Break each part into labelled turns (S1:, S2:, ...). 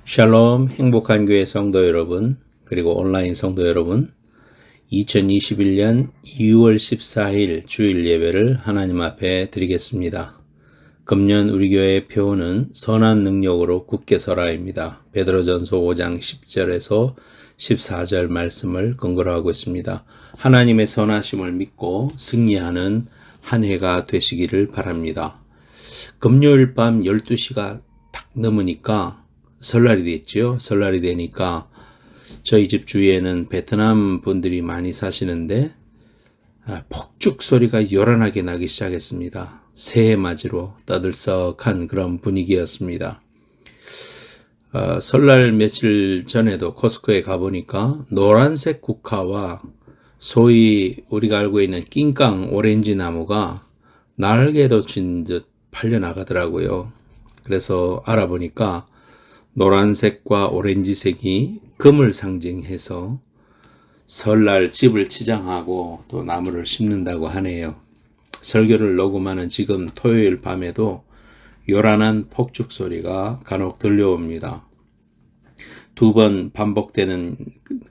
S1: 샬롬 행복한 교회 성도 여러분, 그리고 온라인 성도 여러분, 2021년 2월 14일 주일 예배를 하나님 앞에 드리겠습니다. 금년 우리 교회의 표어는 선한 능력으로 굳게 서라입니다. 베드로전서 5장 10절에서 14절 말씀을 근거로 하고 있습니다. 하나님의 선하심을 믿고 승리하는 한 해가 되시기를 바랍니다. 금요일 밤 12시가 딱 넘으니까 설날이 됐죠. 설날이 되니까 저희 집 주위에는 베트남 분들이 많이 사시는데 폭죽 소리가 요란하게 나기 시작했습니다. 새해 맞이로 떠들썩한 그런 분위기였습니다. 설날 며칠 전에도 코스코에 가보니까 노란색 국화와 소위 우리가 알고 있는 낑깡 오렌지 나무가 날개도 진 듯 팔려나가더라고요. 그래서 알아보니까 노란색과 오렌지색이 금을 상징해서 설날 집을 치장하고 또 나무를 심는다고 하네요. 설교를 녹음하는 지금 토요일 밤에도 요란한 폭죽 소리가 간혹 들려옵니다. 2번 반복되는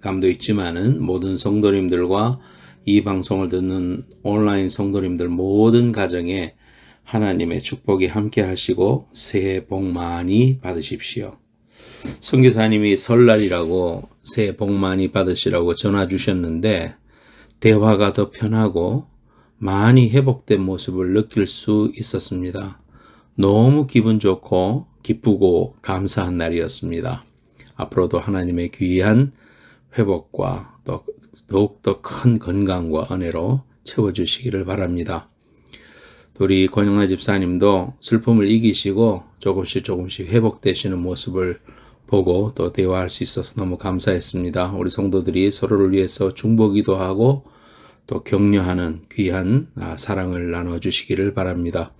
S1: 감도 있지만은 모든 성도님들과 이 방송을 듣는 온라인 성도님들 모든 가정에 하나님의 축복이 함께 하시고 새해 복 많이 받으십시오. 선교사님이 설날이라고 새해 복 많이 받으시라고 전화 주셨는데 대화가 더 편하고 많이 회복된 모습을 느낄 수 있었습니다. 너무 기분 좋고 기쁘고 감사한 날이었습니다. 앞으로도 하나님의 귀한 회복과 또 더욱더 큰 건강과 은혜로 채워주시기를 바랍니다. 우리 권영라 집사님도 슬픔을 이기시고 조금씩 회복되시는 모습을 보고 또 대화할 수 있어서 너무 감사했습니다. 우리 성도들이 서로를 위해서 중보기도 하고 또 격려하는 귀한 사랑을 나눠주시기를 바랍니다.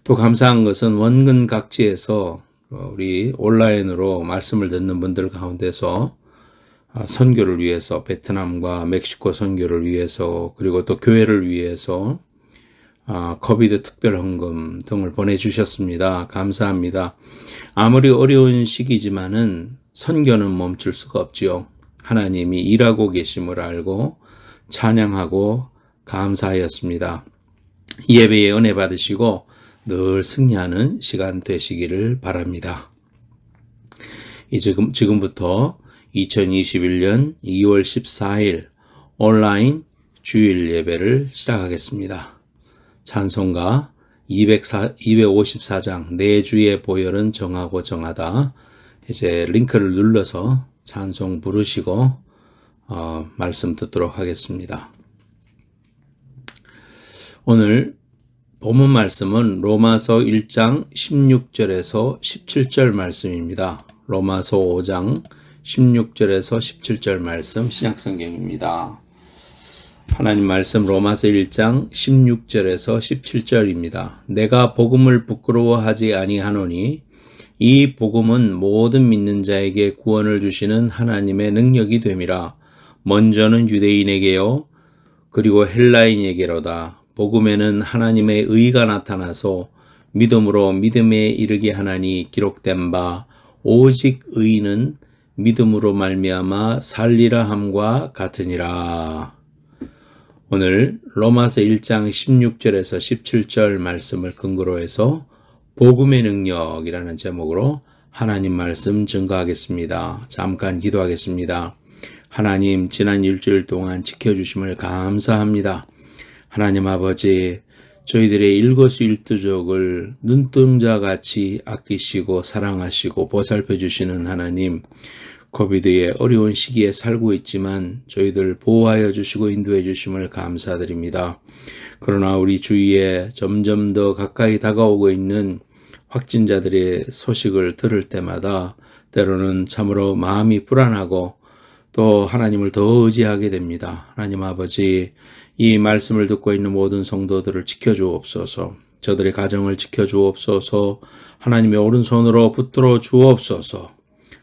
S1: 또 감사한 것은 원근 각지에서 우리 온라인으로 말씀을 듣는 분들 가운데서 선교를 위해서 베트남과 멕시코 선교를 위해서 그리고 또 교회를 위해서 코비드 특별헌금 등을 보내주셨습니다. 감사합니다. 아무리 어려운 시기지만은 선교는 멈출 수가 없지요. 하나님이 일하고 계심을 알고 찬양하고 감사하였습니다. 예배에 은혜 받으시고 늘 승리하는 시간 되시기를 바랍니다. 지금부터 2021년 2월 14일 온라인 주일 예배를 시작하겠습니다. 찬송가 254장 내 주의 보혈은 정하고 정하다. 이제 링크를 눌러서 찬송 부르시고 말씀 듣도록 하겠습니다. 오늘 본문 말씀은 로마서 1장 16절에서 17절 말씀입니다. 로마서 5장 16절에서 17절 말씀 신약성경입니다. 하나님 말씀 로마서 1장 16절에서 17절입니다. 내가 복음을 부끄러워하지 아니하노니 이 복음은 모든 믿는 자에게 구원을 주시는 하나님의 능력이 됨이라. 먼저는 유대인에게요 그리고 헬라인에게로다. 복음에는 하나님의 의가 나타나서 믿음으로 믿음에 이르게 하나니 기록된 바 오직 의인은 믿음으로 말미암아 살리라 함과 같으니라. 오늘 로마서 1장 16절에서 17절 말씀을 근거로 해서 복음의 능력이라는 제목으로 하나님 말씀 증거하겠습니다. 잠깐 기도하겠습니다. 하나님 지난 일주일 동안 지켜주심을 감사합니다. 하나님 아버지 저희들의 일거수일투족을 눈동자같이 아끼시고 사랑하시고 보살펴 주시는 하나님 코비드의 어려운 시기에 살고 있지만 저희들 보호하여 주시고 인도해 주심을 감사드립니다. 그러나 우리 주위에 점점 더 가까이 다가오고 있는 확진자들의 소식을 들을 때마다 때로는 참으로 마음이 불안하고 또 하나님을 더 의지하게 됩니다. 하나님 아버지 이 말씀을 듣고 있는 모든 성도들을 지켜주옵소서. 저들의 가정을 지켜주옵소서. 하나님의 오른손으로 붙들어 주옵소서.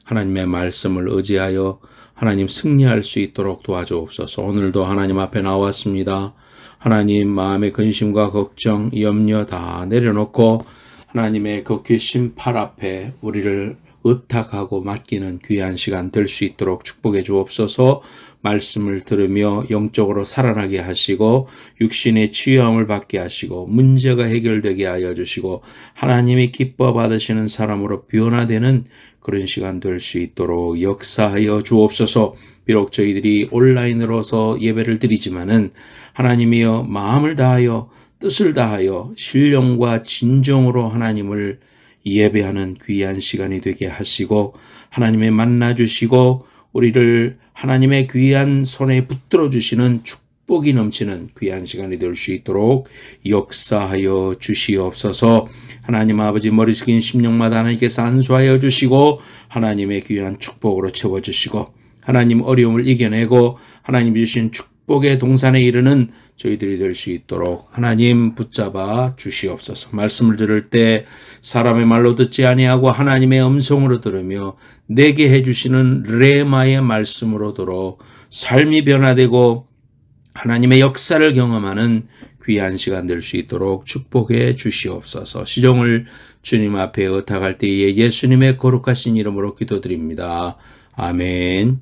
S1: 하나님의 말씀을 의지하여 하나님 승리할 수 있도록 도와주옵소서. 오늘도 하나님 앞에 나왔습니다. 하나님 마음의 근심과 걱정, 염려 다 내려놓고 하나님의 그 귀신 팔 앞에 우리를 의탁하고 맡기는 귀한 시간 될 수 있도록 축복해 주옵소서. 말씀을 들으며 영적으로 살아나게 하시고 육신의 치유함을 받게 하시고 문제가 해결되게 하여 주시고 하나님이 기뻐 받으시는 사람으로 변화되는 그런 시간 될 수 있도록 역사하여 주옵소서. 비록 저희들이 온라인으로서 예배를 드리지만은 하나님이여 마음을 다하여 뜻을 다하여 신령과 진정으로 하나님을 예배하는 귀한 시간이 되게 하시고 하나님의 만나 주시고 우리를 하나님의 귀한 손에 붙들어 주시는 축복이 넘치는 귀한 시간이 될 수 있도록 역사하여 주시옵소서. 하나님 아버지 머리 숙인 심령마다 하나님께서 안수하여 주시고 하나님의 귀한 축복으로 채워주시고 하나님 어려움을 이겨내고 하나님 주신 축복의 동산에 이르는 저희들이 될 수 있도록 하나님 붙잡아 주시옵소서. 말씀을 들을 때 사람의 말로 듣지 아니하고 하나님의 음성으로 들으며 내게 해주시는 레마의 말씀으로 들어 삶이 변화되고 하나님의 역사를 경험하는 귀한 시간 될 수 있도록 축복해 주시옵소서. 시종을 주님 앞에 의탁할 때에 예수님의 거룩하신 이름으로 기도드립니다. 아멘.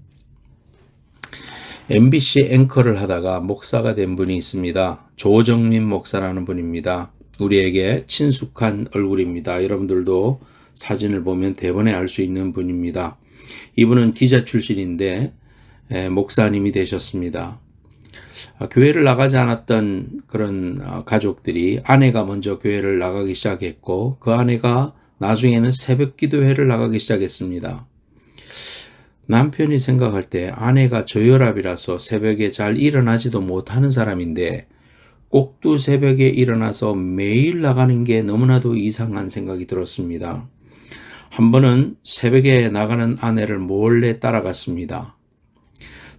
S1: MBC 앵커를 하다가 목사가 된 분이 있습니다. 조정민 목사라는 분입니다. 우리에게 친숙한 얼굴입니다. 여러분들도 사진을 보면 대번에 알 수 있는 분입니다. 이분은 기자 출신인데 목사님이 되셨습니다. 교회를 나가지 않았던 그런 가족들이 아내가 먼저 교회를 나가기 시작했고 그 아내가 나중에는 새벽 기도회를 나가기 시작했습니다. 남편이 생각할 때 아내가 저혈압이라서 새벽에 잘 일어나지도 못하는 사람인데 꼭두 새벽에 일어나서 매일 나가는 게 너무나도 이상한 생각이 들었습니다. 한 번은 새벽에 나가는 아내를 몰래 따라갔습니다.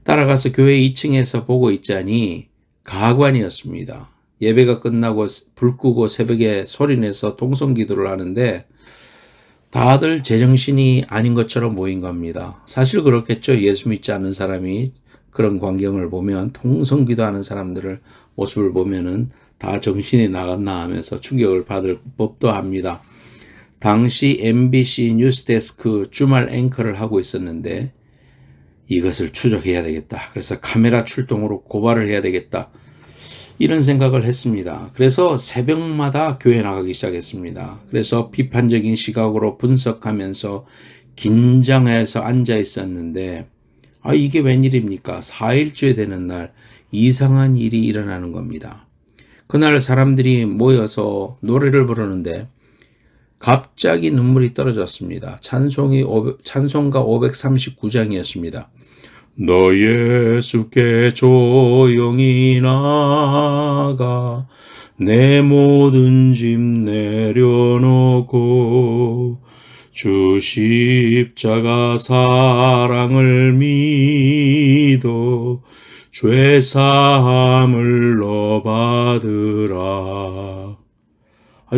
S1: 따라가서 교회 2층에서 보고 있자니 가관이었습니다. 예배가 끝나고 불 끄고 새벽에 소리내서 동성기도를 하는데 다들 제정신이 아닌 것처럼 보인 겁니다. 사실 그렇겠죠. 예수 믿지 않는 사람이 그런 광경을 보면 통성기도하는 사람들을 모습을 보면은 다 정신이 나갔나 하면서 충격을 받을 법도 합니다. 당시 MBC 뉴스데스크 주말 앵커를 하고 있었는데 이것을 추적해야 되겠다. 그래서 카메라 출동으로 고발을 해야 되겠다. 이런 생각을 했습니다. 그래서 새벽마다 교회 나가기 시작했습니다. 그래서 비판적인 시각으로 분석하면서 긴장해서 앉아 있었는데 이게 웬일입니까? 4일째 되는 날 이상한 일이 일어나는 겁니다. 그날 사람들이 모여서 노래를 부르는데 갑자기 눈물이 떨어졌습니다. 찬송가 539장이었습니다. 너 예수께 조용히 나가 내 모든 짐 내려놓고 주 십자가 사랑을 믿어 죄사함을 너 받으라.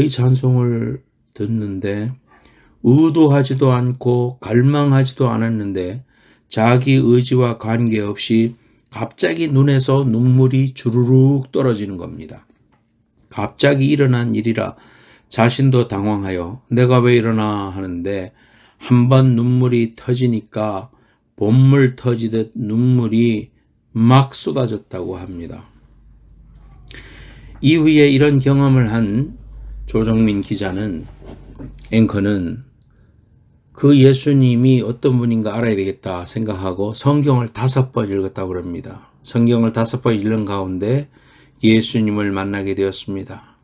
S1: 이 찬송을 듣는데 의도하지도 않고 갈망하지도 않았는데 자기 의지와 관계없이 갑자기 눈에서 눈물이 주르륵 떨어지는 겁니다. 갑자기 일어난 일이라 자신도 당황하여 내가 왜 일어나 하는데 한번 눈물이 터지니까 봇물 터지듯 눈물이 막 쏟아졌다고 합니다. 이후에 이런 경험을 한 조정민 기자는 앵커는 그 예수님이 어떤 분인가 알아야 되겠다 생각하고 성경을 5번 읽었다고 합니다. 성경을 5번 읽는 가운데 예수님을 만나게 되었습니다.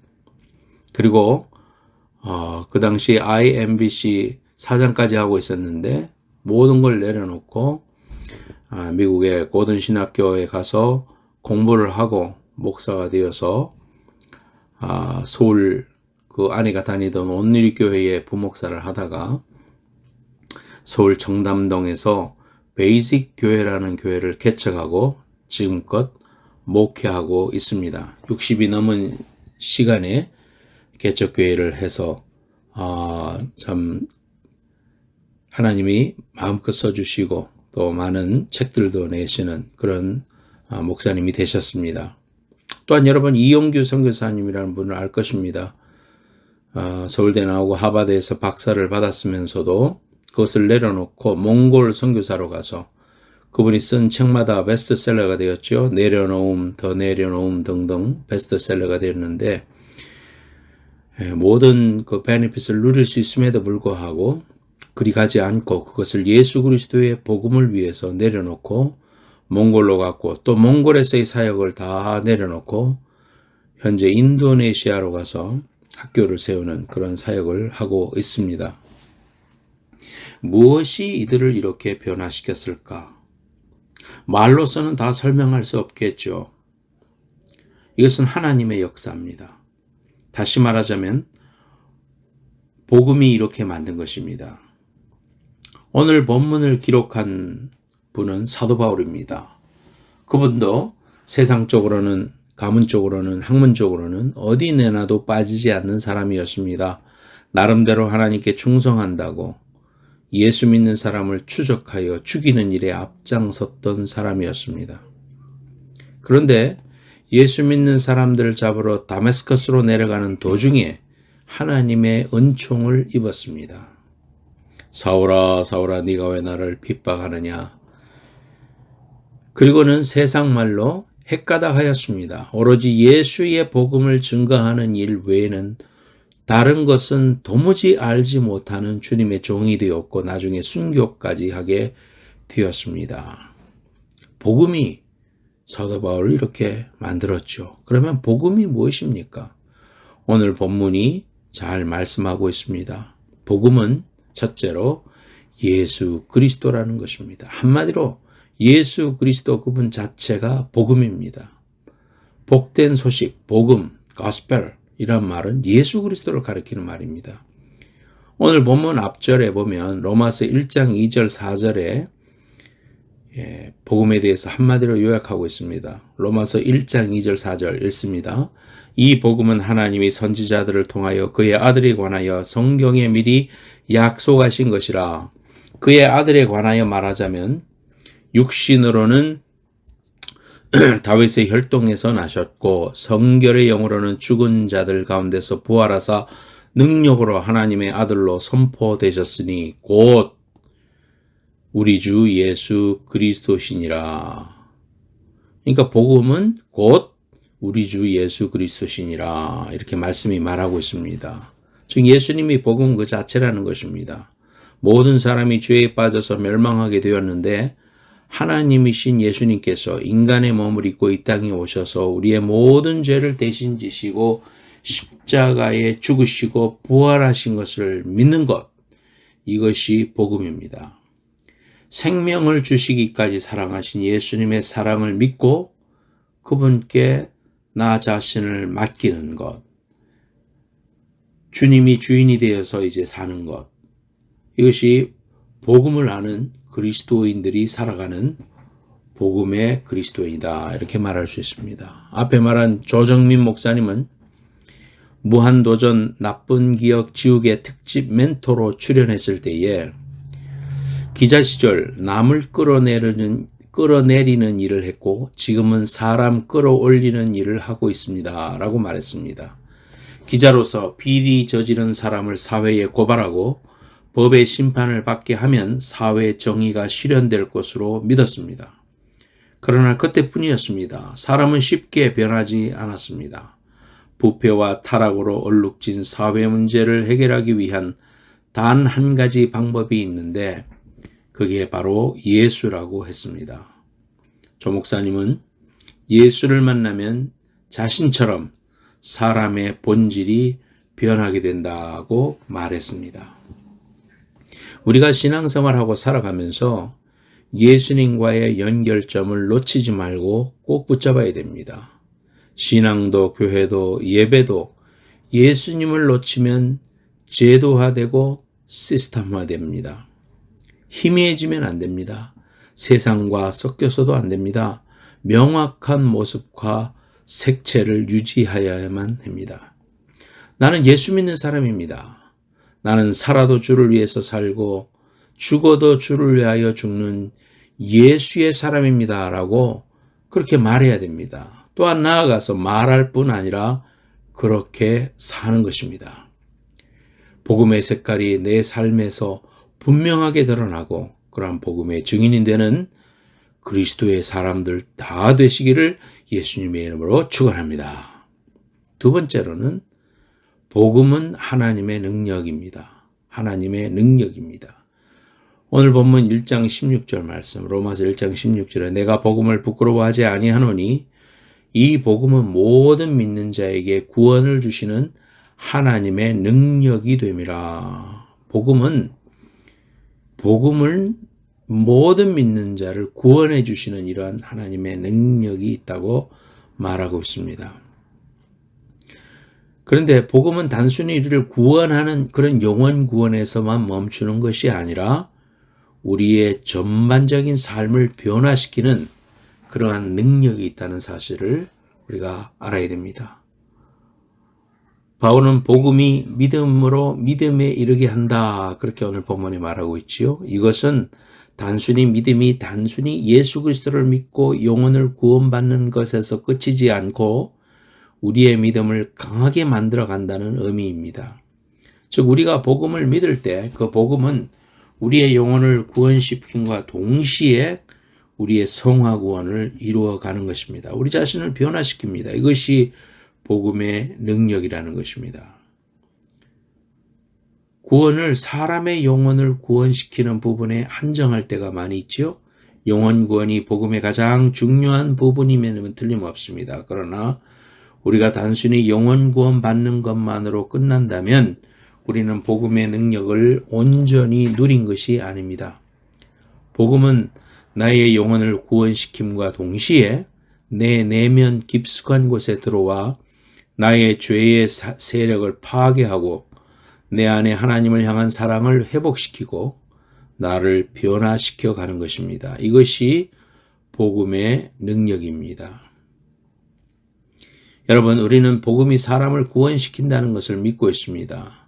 S1: 그리고 그 당시 IMBC 사장까지 하고 있었는데 모든 걸 내려놓고 미국의 고든 신학교에 가서 공부를 하고 목사가 되어서 서울 그 아내가 다니던 온누리교회의 부목사를 하다가 서울 청담동에서 베이직 교회라는 교회를 개척하고 지금껏 목회하고 있습니다. 60이 넘은 시간에 개척교회를 해서 참 하나님이 마음껏 써주시고 또 많은 책들도 내시는 그런 목사님이 되셨습니다. 또한 여러분 이용규 선교사님이라는 분을 알 것입니다. 서울대 나오고 하버드에서 박사를 받았으면서도 그것을 내려놓고 몽골 선교사로 가서 그분이 쓴 책마다 베스트셀러가 되었죠. 내려놓음, 더 내려놓음 등등 베스트셀러가 되었는데 모든 그 베네핏을 누릴 수 있음에도 불구하고 그리 가지 않고 그것을 예수 그리스도의 복음을 위해서 내려놓고 몽골로 갔고 또 몽골에서의 사역을 다 내려놓고 현재 인도네시아로 가서 학교를 세우는 그런 사역을 하고 있습니다. 무엇이 이들을 이렇게 변화시켰을까? 말로서는 다 설명할 수 없겠죠. 이것은 하나님의 역사입니다. 다시 말하자면 복음이 이렇게 만든 것입니다. 오늘 본문을 기록한 분은 사도 바울입니다. 그분도 세상적으로는 가문적으로는 학문적으로는 어디 내놔도 빠지지 않는 사람이었습니다. 나름대로 하나님께 충성한다고 예수 믿는 사람을 추적하여 죽이는 일에 앞장섰던 사람이었습니다. 그런데 예수 믿는 사람들을 잡으러 다메스커스로 내려가는 도중에 하나님의 은총을 입었습니다. 사울아 사울아 네가 왜 나를 핍박하느냐. 그리고는 세상 말로 헷가닥하였습니다. 오로지 예수의 복음을 증거하는 일 외에는 다른 것은 도무지 알지 못하는 주님의 종이 되었고 나중에 순교까지 하게 되었습니다. 복음이 사도 바울을 이렇게 만들었죠. 그러면 복음이 무엇입니까? 오늘 본문이 잘 말씀하고 있습니다. 복음은 첫째로 예수 그리스도라는 것입니다. 한마디로 예수 그리스도 그분 자체가 복음입니다. 복된 소식, 복음, gospel 이란 말은 예수 그리스도를 가리키는 말입니다. 오늘 본문 앞절에 보면 로마서 1장 2절 4절에 복음에 대해서 한마디로 요약하고 있습니다. 로마서 1장 2절 4절 읽습니다. 이 복음은 하나님이 선지자들을 통하여 그의 아들에 관하여 성경에 미리 약속하신 것이라. 그의 아들에 관하여 말하자면 육신으로는 다윗의 혈통에서 나셨고 성결의 영으로는 죽은 자들 가운데서 부활하사 능력으로 하나님의 아들로 선포되셨으니 곧 우리 주 예수 그리스도시니라. 그러니까 복음은 곧 우리 주 예수 그리스도시니라 이렇게 말씀이 말하고 있습니다. 즉 예수님이 복음 그 자체라는 것입니다. 모든 사람이 죄에 빠져서 멸망하게 되었는데 하나님이신 예수님께서 인간의 몸을 입고 이 땅에 오셔서 우리의 모든 죄를 대신 지시고 십자가에 죽으시고 부활하신 것을 믿는 것, 이것이 복음입니다. 생명을 주시기까지 사랑하신 예수님의 사랑을 믿고 그분께 나 자신을 맡기는 것, 주님이 주인이 되어서 이제 사는 것, 이것이 복음을 아는 그리스도인들이 살아가는 복음의 그리스도인이다 이렇게 말할 수 있습니다. 앞에 말한 조정민 목사님은 무한도전 나쁜 기억 지우개 특집 멘토로 출연했을 때에 기자 시절 남을 끌어내리는 일을 했고 지금은 사람 끌어올리는 일을 하고 있습니다 라고 말했습니다. 기자로서 비리 저지른 사람을 사회에 고발하고 법의 심판을 받게 하면 사회 정의가 실현될 것으로 믿었습니다. 그러나 그때뿐이었습니다. 사람은 쉽게 변하지 않았습니다. 부패와 타락으로 얼룩진 사회 문제를 해결하기 위한 단 한 가지 방법이 있는데 그게 바로 예수라고 했습니다. 조 목사님은 예수를 만나면 자신처럼 사람의 본질이 변하게 된다고 말했습니다. 우리가 신앙생활하고 살아가면서 예수님과의 연결점을 놓치지 말고 꼭 붙잡아야 됩니다. 신앙도 교회도 예배도 예수님을 놓치면 제도화되고 시스템화됩니다. 희미해지면 안 됩니다. 세상과 섞여서도 안 됩니다. 명확한 모습과 색채를 유지하여야만 합니다. 나는 예수 믿는 사람입니다. 나는 살아도 주를 위해서 살고 죽어도 주를 위하여 죽는 예수의 사람입니다 라고 그렇게 말해야 됩니다. 또한 나아가서 말할 뿐 아니라 그렇게 사는 것입니다. 복음의 색깔이 내 삶에서 분명하게 드러나고 그러한 복음의 증인이 되는 그리스도의 사람들 다 되시기를 예수님의 이름으로 축원합니다. 두 번째로는 복음은 하나님의 능력입니다. 하나님의 능력입니다. 오늘 본문 1장 16절 말씀, 로마서 1장 16절에 내가 복음을 부끄러워하지 아니하노니 이 복음은 모든 믿는 자에게 구원을 주시는 하나님의 능력이 됨이라. 복음을 모든 믿는 자를 구원해 주시는 이러한 하나님의 능력이 있다고 말하고 있습니다. 그런데 복음은 단순히 우리를 구원하는 그런 영원 구원에서만 멈추는 것이 아니라 우리의 전반적인 삶을 변화시키는 그러한 능력이 있다는 사실을 우리가 알아야 됩니다. 바울은 복음이 믿음으로 믿음에 이르게 한다. 그렇게 오늘 본문에 말하고 있지요. 이것은 믿음이 단순히 예수 그리스도를 믿고 영혼을 구원받는 것에서 끝이지 않고 우리의 믿음을 강하게 만들어 간다는 의미입니다. 즉 우리가 복음을 믿을 때 그 복음은 우리의 영혼을 구원시킴과 동시에 우리의 성화 구원을 이루어가는 것입니다. 우리 자신을 변화시킵니다. 이것이 복음의 능력이라는 것입니다. 구원을 사람의 영혼을 구원시키는 부분에 한정할 때가 많이 있죠. 영혼 구원이 복음의 가장 중요한 부분이면 틀림없습니다. 그러나 우리가 단순히 영혼 구원 받는 것만으로 끝난다면 우리는 복음의 능력을 온전히 누린 것이 아닙니다. 복음은 나의 영혼을 구원시킴과 동시에 내 내면 깊숙한 곳에 들어와 나의 죄의 세력을 파괴하고 내 안에 하나님을 향한 사랑을 회복시키고 나를 변화시켜 가는 것입니다. 이것이 복음의 능력입니다. 여러분, 우리는 복음이 사람을 구원시킨다는 것을 믿고 있습니다.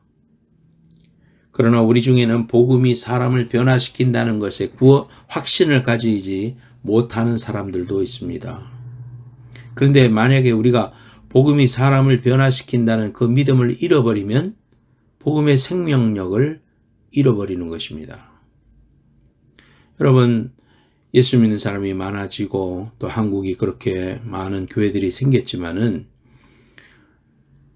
S1: 그러나 우리 중에는 복음이 사람을 변화시킨다는 것에 확신을 가지지 못하는 사람들도 있습니다. 그런데 만약에 우리가 복음이 사람을 변화시킨다는 그 믿음을 잃어버리면 복음의 생명력을 잃어버리는 것입니다. 여러분, 예수 믿는 사람이 많아지고 또 한국이 그렇게 많은 교회들이 생겼지만은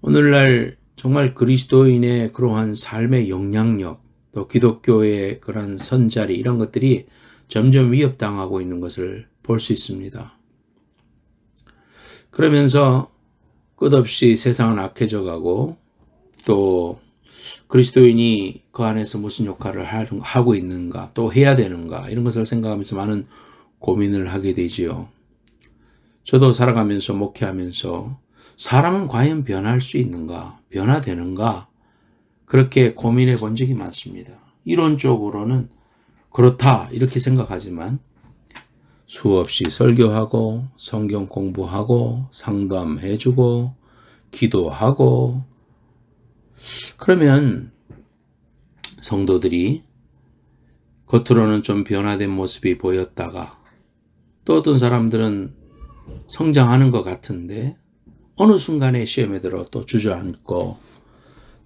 S1: 오늘날 정말 그리스도인의 그러한 삶의 영향력, 또 기독교의 그런 선자리 이런 것들이 점점 위협당하고 있는 것을 볼 수 있습니다. 그러면서 끝없이 세상은 악해져 가고 또 그리스도인이 그 안에서 무슨 역할을 하고 있는가, 또 해야 되는가 이런 것을 생각하면서 많은 고민을 하게 되지요. 저도 살아가면서 목회하면서 사람은 과연 변할 수 있는가, 변화되는가 그렇게 고민해 본 적이 많습니다. 이론적으로는 그렇다 이렇게 생각하지만 수없이 설교하고 성경 공부하고 상담해주고 기도하고 그러면 성도들이 겉으로는 좀 변화된 모습이 보였다가 또 어떤 사람들은 성장하는 것 같은데 어느 순간에 시험에 들어 또 주저앉고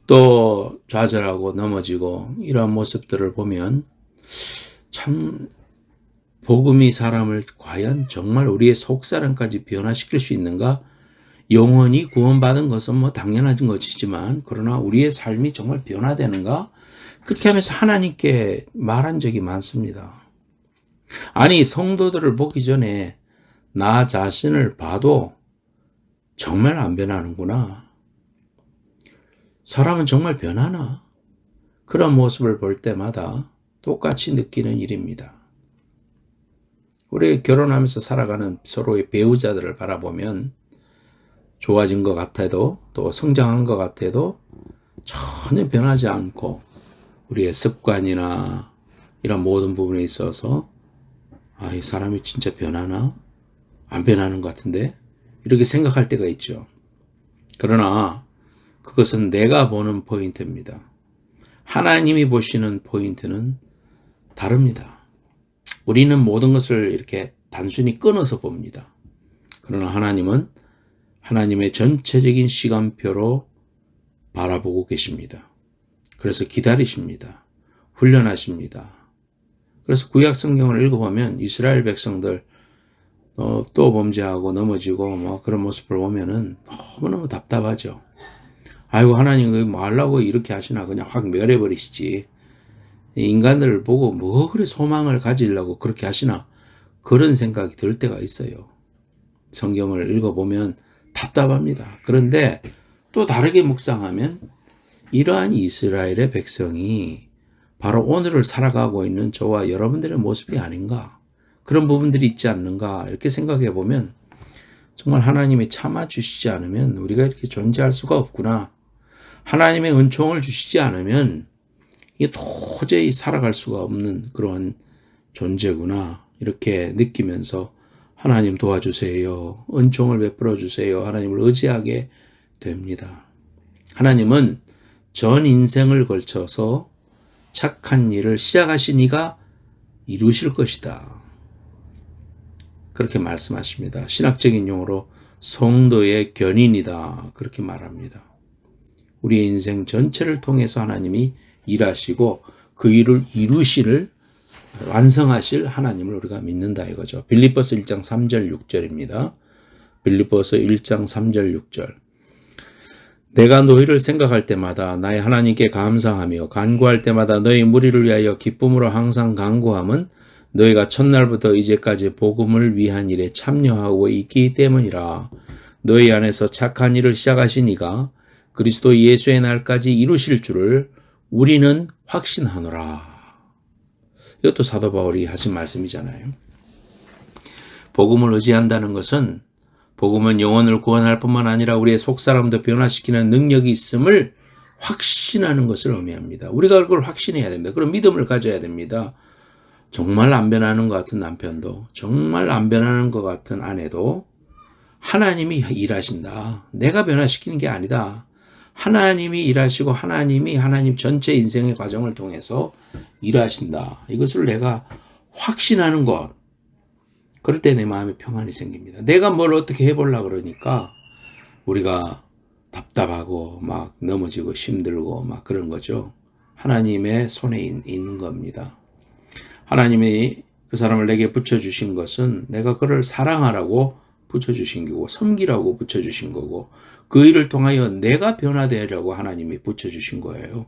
S1: 또 좌절하고 넘어지고 이러한 모습들을 보면 참 복음이 사람을 과연 정말 우리의 속사람까지 변화시킬 수 있는가? 영원히 구원받은 것은 뭐 당연한 것이지만 그러나 우리의 삶이 정말 변화되는가? 그렇게 하면서 하나님께 말한 적이 많습니다. 아니 성도들을 보기 전에 나 자신을 봐도 정말 안 변하는구나. 사람은 정말 변하나? 그런 모습을 볼 때마다 똑같이 느끼는 일입니다. 우리 결혼하면서 살아가는 서로의 배우자들을 바라보면 좋아진 것 같아도 또 성장한 것 같아도 전혀 변하지 않고 우리의 습관이나 이런 모든 부분에 있어서 이 사람이 진짜 변하나? 안 변하는 것 같은데? 이렇게 생각할 때가 있죠. 그러나 그것은 내가 보는 포인트입니다. 하나님이 보시는 포인트는 다릅니다. 우리는 모든 것을 이렇게 단순히 끊어서 봅니다. 그러나 하나님은 하나님의 전체적인 시간표로 바라보고 계십니다. 그래서 기다리십니다. 훈련하십니다. 그래서 구약 성경을 읽어보면 이스라엘 백성들 또 범죄하고 넘어지고 뭐 그런 모습을 보면은 너무너무 답답하죠. 아이고, 하나님 뭐 하려고 이렇게 하시나, 그냥 확 멸해버리시지. 인간들을 보고 뭐 그래 소망을 가지려고 그렇게 하시나, 그런 생각이 들 때가 있어요. 성경을 읽어보면 답답합니다. 그런데 또 다르게 묵상하면 이러한 이스라엘의 백성이 바로 오늘을 살아가고 있는 저와 여러분들의 모습이 아닌가, 그런 부분들이 있지 않는가, 이렇게 생각해 보면 정말 하나님이 참아주시지 않으면 우리가 이렇게 존재할 수가 없구나, 하나님의 은총을 주시지 않으면 이게 도저히 살아갈 수가 없는 그런 존재구나, 이렇게 느끼면서 하나님 도와주세요, 은총을 베풀어 주세요, 하나님을 의지하게 됩니다. 하나님은 전 인생을 걸쳐서 착한 일을 시작하신 이가 이루실 것이다, 그렇게 말씀하십니다. 신학적인 용어로 성도의 견인이다, 그렇게 말합니다. 우리의 인생 전체를 통해서 하나님이 일하시고 그 일을 완성하실 하나님을 우리가 믿는다 이거죠. 빌립보서 1장 3절 6절입니다. 빌립보서 1장 3절 6절. 내가 너희를 생각할 때마다 나의 하나님께 감사하며 간구할 때마다 너희 무리를 위하여 기쁨으로 항상 간구함은 너희가 첫날부터 이제까지 복음을 위한 일에 참여하고 있기 때문이라. 너희 안에서 착한 일을 시작하신 이가 그리스도 예수의 날까지 이루실 줄을 우리는 확신하노라. 이것도 사도 바울이 하신 말씀이잖아요. 복음을 의지한다는 것은, 복음은 영혼을 구원할 뿐만 아니라 우리의 속사람도 변화시키는 능력이 있음을 확신하는 것을 의미합니다. 우리가 그걸 확신해야 됩니다. 그런 믿음을 가져야 됩니다. 정말 안 변하는 것 같은 남편도, 정말 안 변하는 것 같은 아내도 하나님이 일하신다, 내가 변화시키는 게 아니다, 하나님이 일하시고 하나님 전체 인생의 과정을 통해서 일하신다, 이것을 내가 확신하는 것, 그럴 때 내 마음에 평안이 생깁니다. 내가 뭘 어떻게 해보려고 그러니까 우리가 답답하고 막 넘어지고 힘들고 막 그런 거죠. 하나님의 손에 있는 겁니다. 하나님이 그 사람을 내게 붙여주신 것은 내가 그를 사랑하라고 붙여주신 거고, 섬기라고 붙여주신 거고, 그 일을 통하여 내가 변화되려고 하나님이 붙여주신 거예요.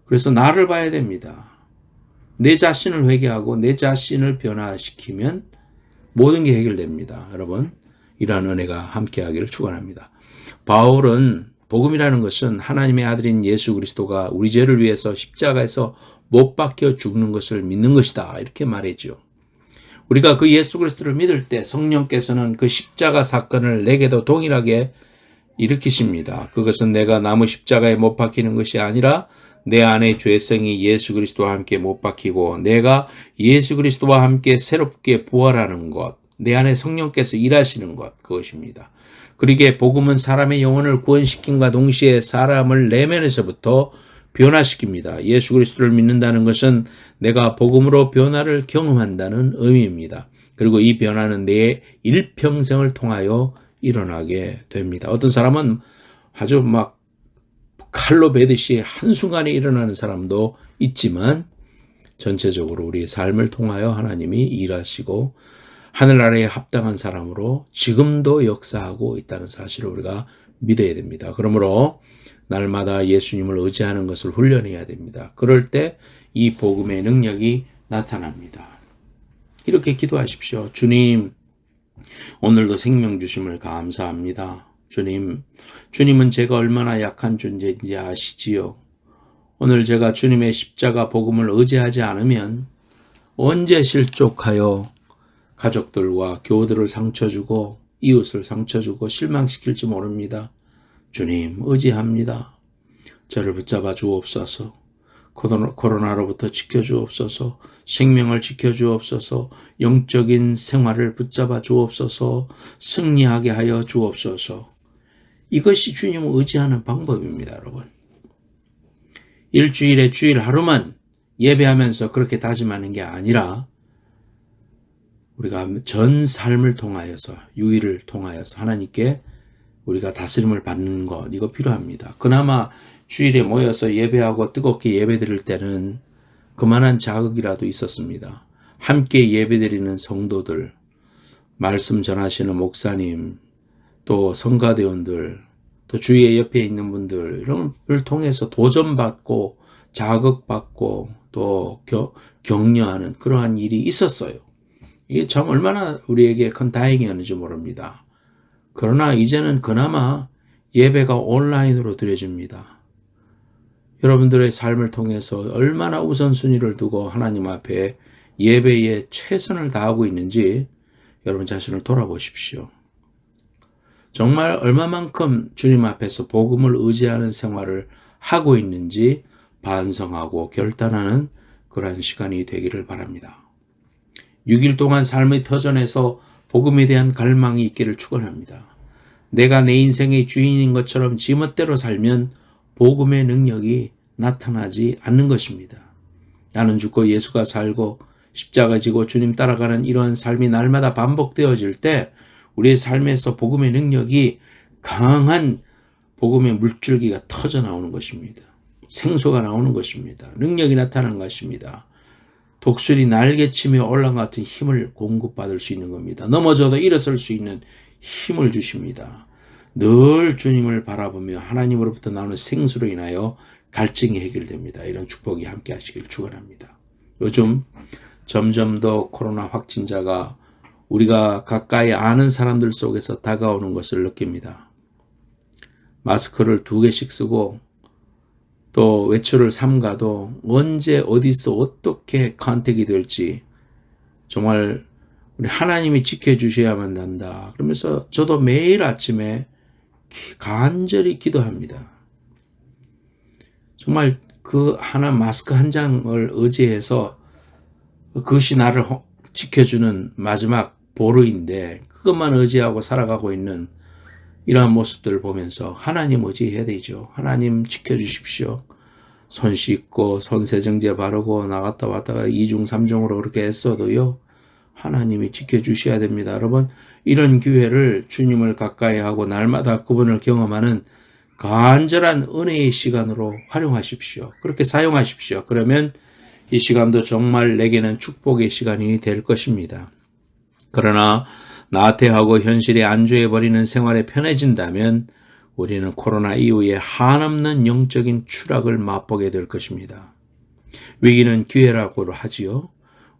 S1: 그래서 나를 봐야 됩니다. 내 자신을 회개하고 내 자신을 변화시키면 모든 게 해결됩니다. 여러분, 이러한 은혜가 함께하기를 축원합니다. 바울은 복음이라는 것은 하나님의 아들인 예수 그리스도가 우리 죄를 위해서 십자가에서 못 박혀 죽는 것을 믿는 것이다, 이렇게 말했죠. 우리가 그 예수 그리스도를 믿을 때 성령께서는 그 십자가 사건을 내게도 동일하게 일으키십니다. 그것은 내가 나무 십자가에 못 박히는 것이 아니라 내 안에 죄성이 예수 그리스도와 함께 못 박히고 내가 예수 그리스도와 함께 새롭게 부활하는 것, 내 안에 성령께서 일하시는 것, 그것입니다. 그러기에 복음은 사람의 영혼을 구원시킴과 동시에 사람을 내면에서부터 변화시킵니다. 예수 그리스도를 믿는다는 것은 내가 복음으로 변화를 경험한다는 의미입니다. 그리고 이 변화는 내 일평생을 통하여 일어나게 됩니다. 어떤 사람은 아주 막 칼로 베듯이 한순간에 일어나는 사람도 있지만 전체적으로 우리의 삶을 통하여 하나님이 일하시고 하늘나라에 합당한 사람으로 지금도 역사하고 있다는 사실을 우리가 믿어야 됩니다. 그러므로 날마다 예수님을 의지하는 것을 훈련해야 됩니다. 그럴 때 이 복음의 능력이 나타납니다. 이렇게 기도하십시오. 주님, 오늘도 생명 주심을 감사합니다. 주님은 제가 얼마나 약한 존재인지 아시지요. 오늘 제가 주님의 십자가 복음을 의지하지 않으면 언제 실족하여 가족들과 교우들을 상처주고 이웃을 상처주고 실망시킬지 모릅니다. 주님, 의지합니다. 저를 붙잡아 주옵소서. 코로나로부터 지켜주옵소서. 생명을 지켜주옵소서. 영적인 생활을 붙잡아 주옵소서. 승리하게 하여 주옵소서. 이것이 주님을 의지하는 방법입니다, 여러분. 일주일에 주일 하루만 예배하면서 그렇게 다짐하는 게 아니라 우리가 전 삶을 통하여서, 유일을 통하여서 하나님께 우리가 다스림을 받는 것, 이거 필요합니다. 그나마 주일에 모여서 예배하고 뜨겁게 예배 드릴 때는 그만한 자극이라도 있었습니다. 함께 예배드리는 성도들, 말씀 전하시는 목사님, 또 성가대원들, 또 주위에 옆에 있는 분들 이런 걸 통해서 도전받고 자극받고 또 격려하는 그러한 일이 있었어요. 이게 참 얼마나 우리에게 큰 다행이었는지 모릅니다. 그러나 이제는 그나마 예배가 온라인으로 드려집니다. 여러분들의 삶을 통해서 얼마나 우선순위를 두고 하나님 앞에 예배에 최선을 다하고 있는지 여러분 자신을 돌아보십시오. 정말 얼마만큼 주님 앞에서 복음을 의지하는 생활을 하고 있는지 반성하고 결단하는 그러한 시간이 되기를 바랍니다. 6일 동안 삶의 터전에서 복음에 대한 갈망이 있기를 축원합니다. 내가 내 인생의 주인인 것처럼 지멋대로 살면 복음의 능력이 나타나지 않는 것입니다. 나는 죽고 예수가 살고 십자가 지고 주님 따라가는 이러한 삶이 날마다 반복되어질 때 우리의 삶에서 복음의 능력이 강한 복음의 물줄기가 터져 나오는 것입니다. 생수가 나오는 것입니다. 능력이 나타나는 것입니다. 독수리 날개치며 올라간 같은 힘을 공급받을 수 있는 겁니다. 넘어져도 일어설 수 있는 힘을 주십니다. 늘 주님을 바라보며 하나님으로부터 나오는 생수로 인하여 갈증이 해결됩니다. 이런 축복이 함께 하시길 축원합니다. 요즘 점점 더 코로나 확진자가 우리가 가까이 아는 사람들 속에서 다가오는 것을 느낍니다. 마스크를 2개씩 쓰고 또 외출을 삼가도 언제 어디서 어떻게 컨택이 될지 정말 우리 하나님이 지켜주셔야만 한다. 그러면서 저도 매일 아침에 간절히 기도합니다. 정말 그 하나 마스크 한 장을 의지해서 그것이 나를 지켜주는 마지막 보루인데 그것만 의지하고 살아가고 있는 이러한 모습들을 보면서 하나님 의지해야 되죠. 하나님 지켜주십시오. 손 씻고 손 세정제 바르고 나갔다 왔다가 2중 3중으로 그렇게 했어도요. 하나님이 지켜주셔야 됩니다. 여러분 이런 기회를 주님을 가까이 하고 날마다 그분을 경험하는 간절한 은혜의 시간으로 활용하십시오. 그렇게 사용하십시오. 그러면 이 시간도 정말 내게는 축복의 시간이 될 것입니다. 그러나 나태하고 현실에 안주해버리는 생활에 편해진다면 우리는 코로나 이후에 한없는 영적인 추락을 맛보게 될 것입니다. 위기는 기회라고 하지요.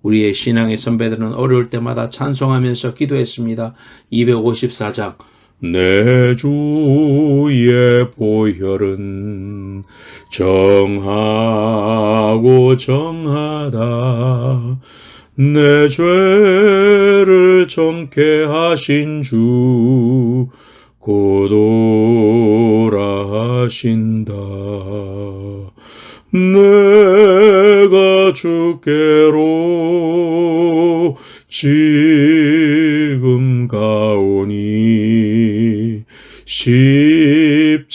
S1: 우리의 신앙의 선배들은 어려울 때마다 찬송하면서 기도했습니다. 254장 내 주의 보혈은 정하고 정하다 내 죄를 정케 하신 주 고도라 하신다 내가 주께로 지금 가오니 십자가의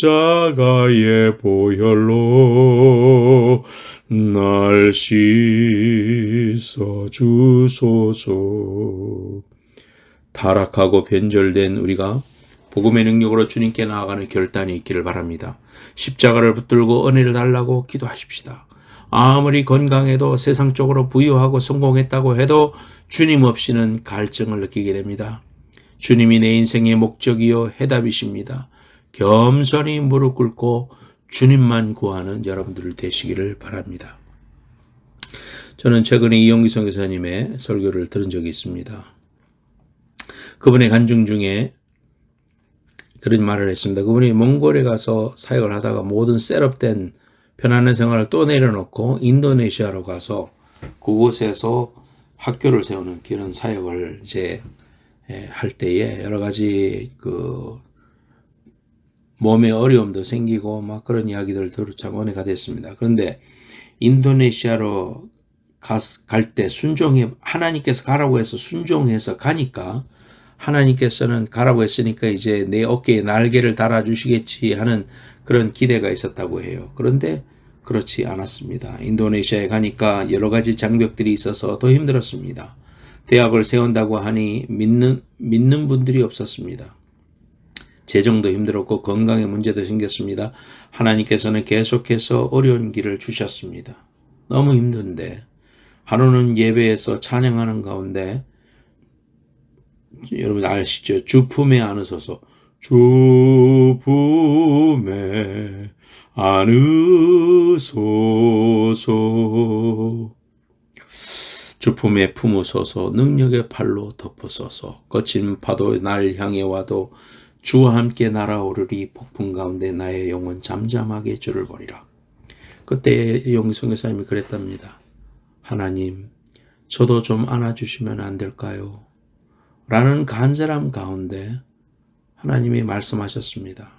S1: 보혈로 날 씻어 주소서. 타락하고 변절된 우리가 복음의 능력으로 주님께 나아가는 결단이 있기를 바랍니다. 십자가를 붙들고 은혜를 달라고 기도하십시다. 아무리 건강해도 세상적으로 부유하고 성공했다고 해도 주님 없이는 갈증을 느끼게 됩니다. 주님이 내 인생의 목적이요 해답이십니다. 겸손히 무릎 꿇고 주님만 구하는 여러분들 되시기를 바랍니다. 저는 최근에 이영기 선교사님의 설교를 들은 적이 있습니다. 그분의 간증 중에 그런 말을 했습니다. 그분이 몽골에 가서 사역을 하다가 모든 셋업된 편안한 생활을 또 내려놓고 인도네시아로 가서 그곳에서 학교를 세우는 그런 사역을 이제 할 때에 여러 가지 그 몸에 어려움도 생기고 막 그런 이야기들을 들어 참 은혜가 됐습니다. 그런데 인도네시아로 갈 때 하나님께서 가라고 해서 순종해서 가니까 하나님께서는 가라고 했으니까 이제 내 어깨에 날개를 달아주시겠지 하는 그런 기대가 있었다고 해요. 그런데 그렇지 않았습니다. 인도네시아에 가니까 여러 가지 장벽들이 있어서 더 힘들었습니다. 대학을 세운다고 하니 믿는 분들이 없었습니다. 재정도 힘들었고 건강에 문제도 생겼습니다. 하나님께서는 계속해서 어려운 길을 주셨습니다. 너무 힘든데 하루는 예배에서 찬양하는 가운데 여러분 아시죠? 주 품에 안으소서. 주 품에 안으소서. 주 품에 품으소서. 능력의 팔로 덮으소서. 거친 파도 날 향해 와도 주와 함께 날아오르리. 폭풍 가운데 나의 영혼 잠잠하게 주를 보리라. 그때 영성 교사님이 그랬답니다. 하나님, 저도 좀 안아주시면 안 될까요? 라는 간절함 가운데 하나님이 말씀하셨습니다.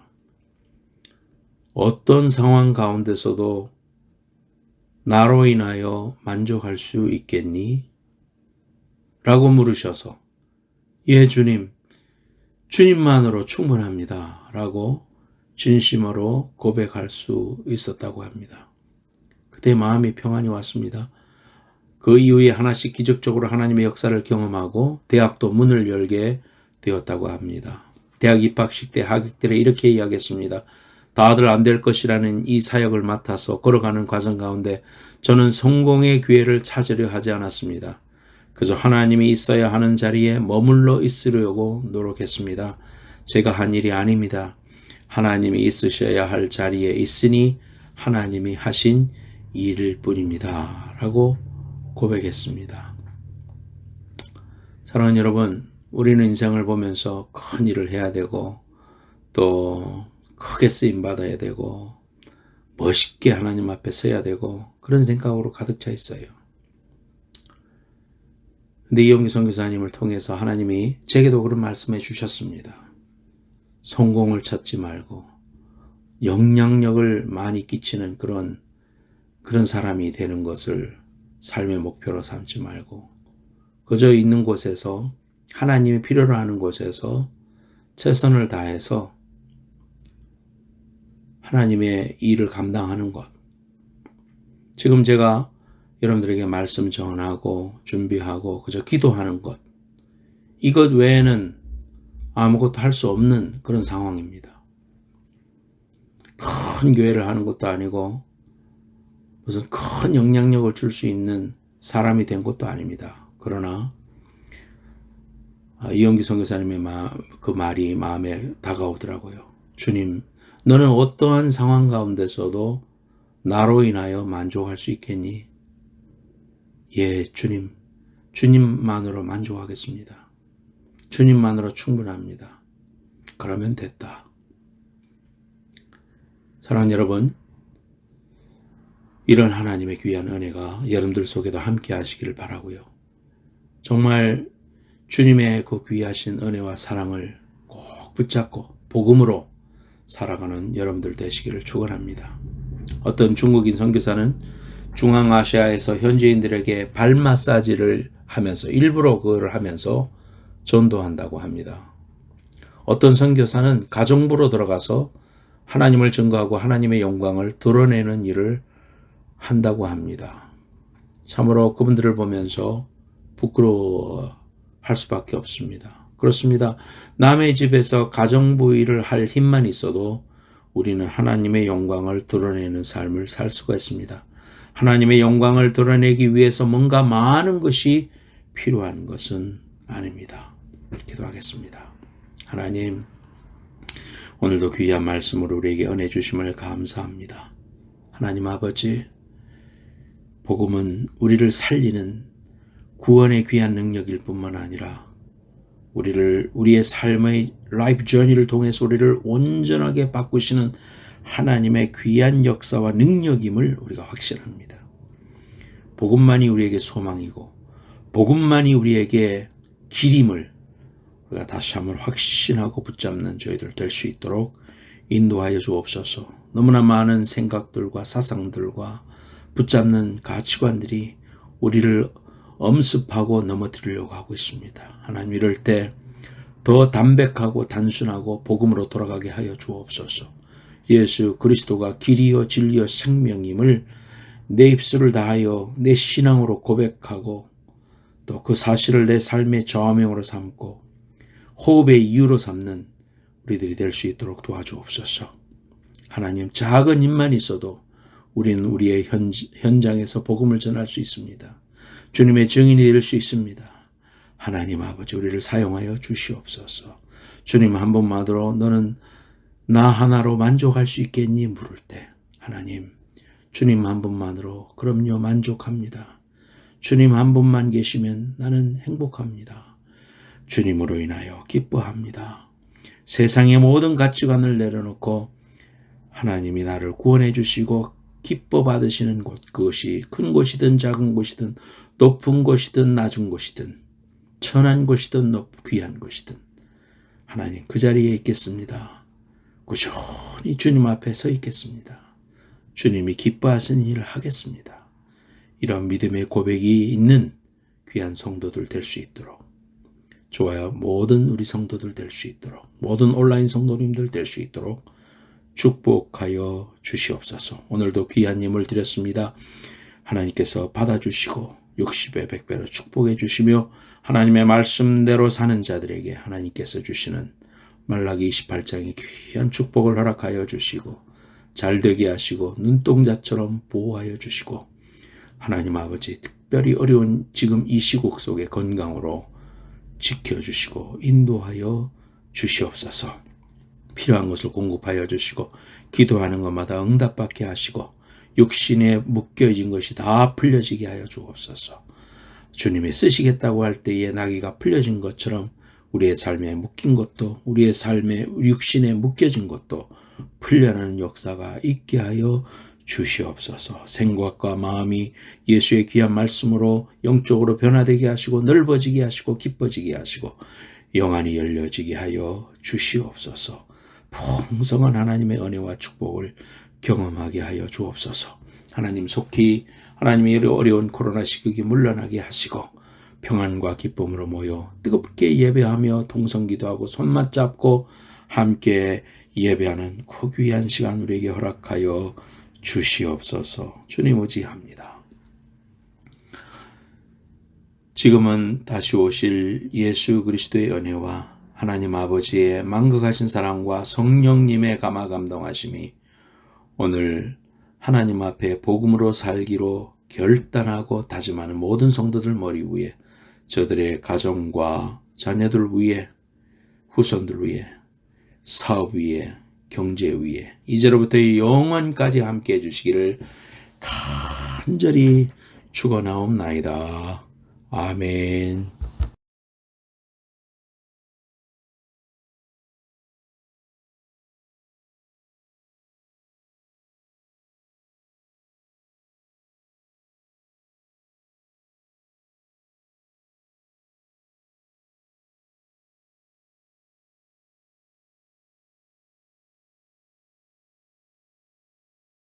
S1: 어떤 상황 가운데서도 나로 인하여 만족할 수 있겠니? 라고 물으셔서 예 주님, 주님만으로 충분합니다. 라고 진심으로 고백할 수 있었다고 합니다. 그때 마음이 평안이 왔습니다. 그 이후에 하나씩 기적적으로 하나님의 역사를 경험하고 대학도 문을 열게 되었다고 합니다. 대학 입학식 때 하객들에 이렇게 이야기했습니다. 다들 안 될 것이라는 이 사역을 맡아서 걸어가는 과정 가운데 저는 성공의 기회를 찾으려 하지 않았습니다. 그저 하나님이 있어야 하는 자리에 머물러 있으려고 노력했습니다. 제가 한 일이 아닙니다. 하나님이 있으셔야 할 자리에 있으니 하나님이 하신 일일 뿐입니다. 라고 고백했습니다. 사랑하는 여러분, 우리는 인생을 보면서 큰 일을 해야 되고 또 크게 쓰임 받아야 되고 멋있게 하나님 앞에 서야 되고 그런 생각으로 가득 차 있어요. 근데 이용기 선교사님을 통해서 하나님이 제게도 그런 말씀해 주셨습니다. 성공을 찾지 말고 영향력을 많이 끼치는 그런 사람이 되는 것을 삶의 목표로 삼지 말고 그저 있는 곳에서 하나님이 필요로 하는 곳에서 최선을 다해서 하나님의 일을 감당하는 것. 지금 제가 여러분들에게 말씀 전하고 준비하고 그저 기도하는 것. 이것 외에는 아무것도 할 수 없는 그런 상황입니다. 큰 교회를 하는 것도 아니고 무슨 큰 영향력을 줄 수 있는 사람이 된 것도 아닙니다. 그러나 이영기 선교사님의 그 말이 마음에 다가오더라고요. 주님, 너는 어떠한 상황 가운데서도 나로 인하여 만족할 수 있겠니? 예, 주님. 주님만으로 만족하겠습니다. 주님만으로 충분합니다. 그러면 됐다. 사랑하는 여러분, 이런 하나님의 귀한 은혜가 여러분들 속에도 함께 하시기를 바라고요. 정말 주님의 그 귀하신 은혜와 사랑을 꼭 붙잡고 복음으로 살아가는 여러분들 되시기를 축원합니다. 어떤 중국인 선교사는 중앙아시아에서 현지인들에게 발 마사지를 하면서 일부러 그걸 하면서 전도한다고 합니다. 어떤 선교사는 가정부로 들어가서 하나님을 증거하고 하나님의 영광을 드러내는 일을 한다고 합니다. 참으로 그분들을 보면서 부끄러워할 수밖에 없습니다. 그렇습니다. 남의 집에서 가정부 일을 할 힘만 있어도 우리는 하나님의 영광을 드러내는 삶을 살 수가 있습니다. 하나님의 영광을 드러내기 위해서 뭔가 많은 것이 필요한 것은 아닙니다. 기도하겠습니다. 하나님, 오늘도 귀한 말씀으로 우리에게 은혜 주심을 감사합니다. 하나님 아버지, 복음은 우리를 살리는 구원의 귀한 능력일 뿐만 아니라 우리의 삶의 라이프 저니를 통해서 우리를 온전하게 바꾸시는 하나님의 귀한 역사와 능력임을 우리가 확신합니다. 복음만이 우리에게 소망이고 복음만이 우리에게 길임을 우리가 다시 한번 확신하고 붙잡는 저희들 될 수 있도록 인도하여 주옵소서. 너무나 많은 생각들과 사상들과 붙잡는 가치관들이 우리를 엄습하고 넘어뜨리려고 하고 있습니다. 하나님, 이럴 때 더 담백하고 단순하고 복음으로 돌아가게 하여 주옵소서. 예수 그리스도가 길이요 진리요 생명임을 내 입술을 다하여 내 신앙으로 고백하고 또 그 사실을 내 삶의 저명으로 삼고 호흡의 이유로 삼는 우리들이 될 수 있도록 도와주옵소서. 하나님, 작은 일만 있어도 우리는 우리의 현장에서 복음을 전할 수 있습니다. 주님의 증인이 될 수 있습니다. 하나님 아버지, 우리를 사용하여 주시옵소서. 주님 한 번만으로 너는 나 하나로 만족할 수 있겠니? 물을 때 하나님, 주님 한 분만으로 그럼요 만족합니다. 주님 한 분만 계시면 나는 행복합니다. 주님으로 인하여 기뻐합니다. 세상의 모든 가치관을 내려놓고 하나님이 나를 구원해 주시고 기뻐 받으시는 곳, 그것이 큰 곳이든 작은 곳이든 높은 곳이든 낮은 곳이든 천한 곳이든 귀한 곳이든 하나님 그 자리에 있겠습니다. 꾸준히 주님 앞에 서 있겠습니다. 주님이 기뻐하시는 일을 하겠습니다. 이런 믿음의 고백이 있는 귀한 성도들 될 수 있도록, 좋아요, 모든 우리 성도들 될 수 있도록, 모든 온라인 성도님들 될 수 있도록 축복하여 주시옵소서. 오늘도 귀한 예물 드렸습니다. 하나님께서 받아주시고 60배 100배로 축복해 주시며 하나님의 말씀대로 사는 자들에게 하나님께서 주시는 말라기 28장의 귀한 축복을 허락하여 주시고 잘되게 하시고 눈동자처럼 보호하여 주시고 하나님 아버지 특별히 어려운 지금 이 시국 속에 건강으로 지켜주시고 인도하여 주시옵소서. 필요한 것을 공급하여 주시고 기도하는 것마다 응답받게 하시고 육신에 묶여진 것이 다 풀려지게 하여 주옵소서. 주님이 쓰시겠다고 할 때에 나귀가 풀려진 것처럼 우리의 삶에 묶인 것도, 우리의 삶에 육신에 묶여진 것도 풀려나는 역사가 있게 하여 주시옵소서. 생각과 마음이 예수의 귀한 말씀으로 영적으로 변화되게 하시고 넓어지게 하시고 기뻐지게 하시고 영안이 열려지게 하여 주시옵소서. 풍성한 하나님의 은혜와 축복을 경험하게 하여 주옵소서. 하나님 속히 하나님의 어려운 코로나 시국이 물러나게 하시고 평안과 기쁨으로 모여 뜨겁게 예배하며 동성기도하고 손맞잡고 함께 예배하는 그 귀한 시간 우리에게 허락하여 주시옵소서. 주님 의지합니다. 지금은 다시 오실 예수 그리스도의 은혜와 하나님 아버지의 만극하신 사랑과 성령님의 감화 감동하심이 오늘 하나님 앞에 복음으로 살기로 결단하고 다짐하는 모든 성도들 머리 위에, 저들의 가정과 자녀들 위에, 후손들 위에, 사업 위에, 경제 위에, 이제로부터 영원까지 함께 해주시기를 간절히 축원하옵나이다. 아멘.